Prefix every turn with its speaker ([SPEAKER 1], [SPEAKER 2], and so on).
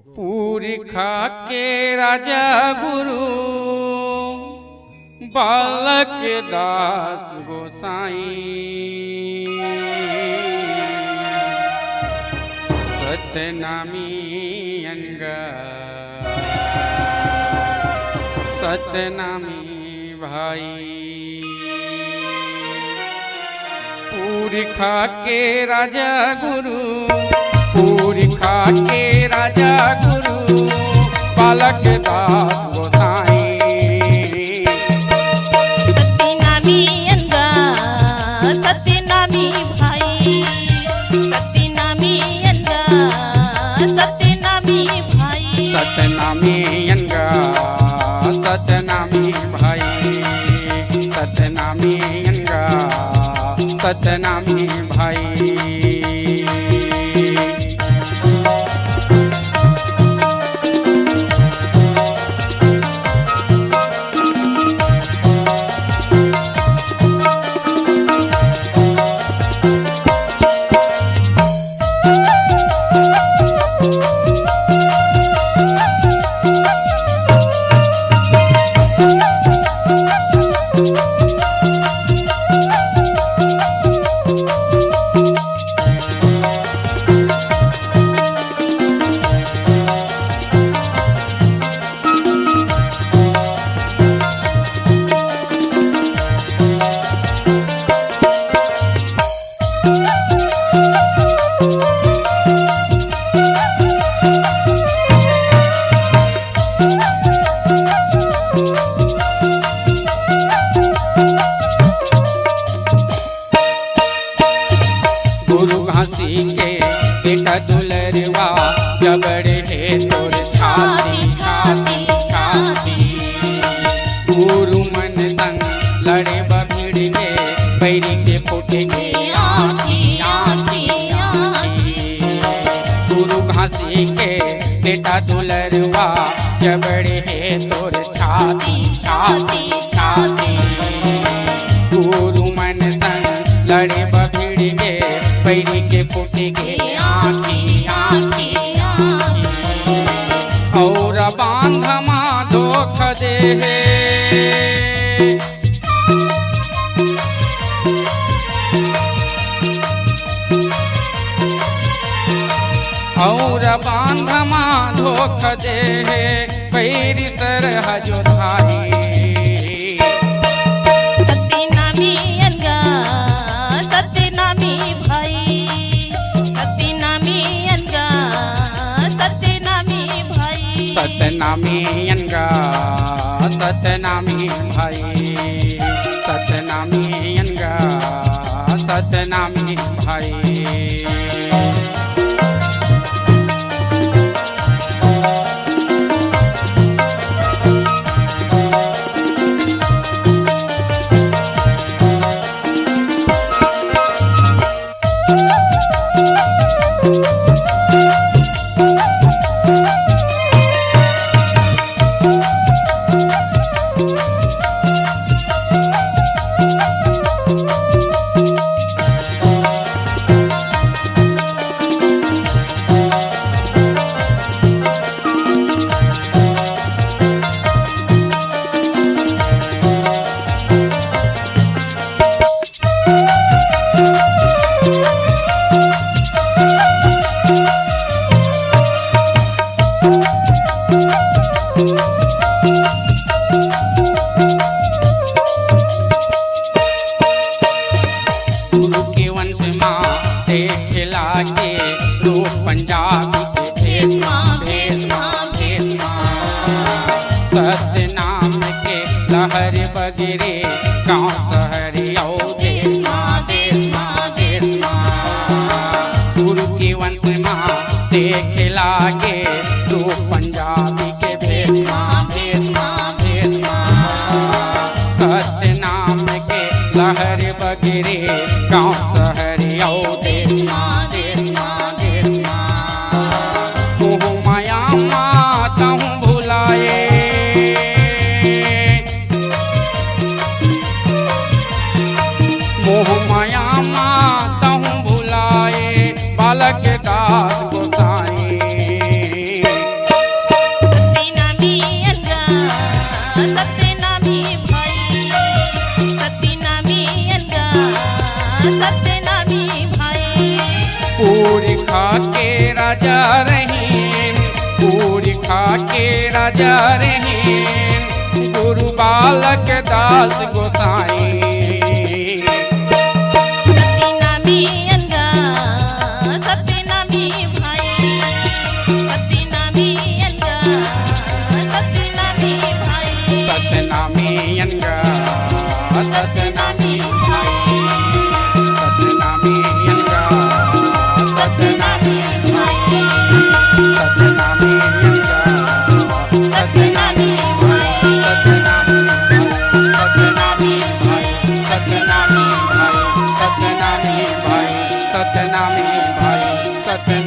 [SPEAKER 1] पूरी खा के राजा गुरु बालक दास गोसाई सतनामी अंगा सतनामी भाई। पूरी खा के राजा गुरु पूरी खा के राजा गुरु बालक दास गोसाई
[SPEAKER 2] सतनामी अंगा सतनामी भाई सतनामी अंगा सतनामी भाई
[SPEAKER 1] सतनामी अंगा सतनामी भाई सतनामी अंगा सतनामी भाई। गुरु घासी के बेटा दुलरवा जबड़ है तोर छाती छाती छाती। गुरु मन संग लड़े भीड़ के बैरी के फूटे के आँखी आँखी आँखी। गुरु घासी के बेटा दुलरवा जबड़ है तोर छाती छाती छाती। गुरु मन संग लड़े भीड़ के बैरी के फूटे के आँखी आँखी आँखी। और बांधमा धोख दे और बांधमा धोख दे बैरी तरह जो धाई।
[SPEAKER 2] सतनामी अंगा सतनामी भाई सतनामी अंगा सतनामी भाई
[SPEAKER 1] सतनामी अंगा सतनामी भाई सतनामी अंगा सतनामी भाई। गुरु के वंश माँ खिला के रूप पंजाबी के भेष माँ भेष माँ भेष माँ। सत्य नाम के लहर बगरे गाँव शहर और देश माँ देश माँ देश माँ। गुरु के वंश माँ खिला के रूप पंजाबी के भेष माँ भेष माँ भेष माँ। सत्य नाम के लहर बगरे गाँव शहर और देश माँ देश माँ देश माँ। मोह माया माता हूँ भुलाए मोह माया माता हूँ भुलाए बालक दास गोसाई। पूरी खा के राजा रहीन, पूरी खा के राजा रहीन, गुरु बालक दास गोसाई।
[SPEAKER 2] सत्यनामी अनगा सत्यनामी भाई, सत्यनामी अनगा सत्यनामी भाई,
[SPEAKER 1] सतनामी अनगा सतनामी भाई, सतनामी अनगा सतनामी भाई, सतनामी अनगा सतनामी भाई, सतनामी भाई, सतनामी भाई, सतनामी भाई, सतनामी भाई, सतनामी भाई, सतनामी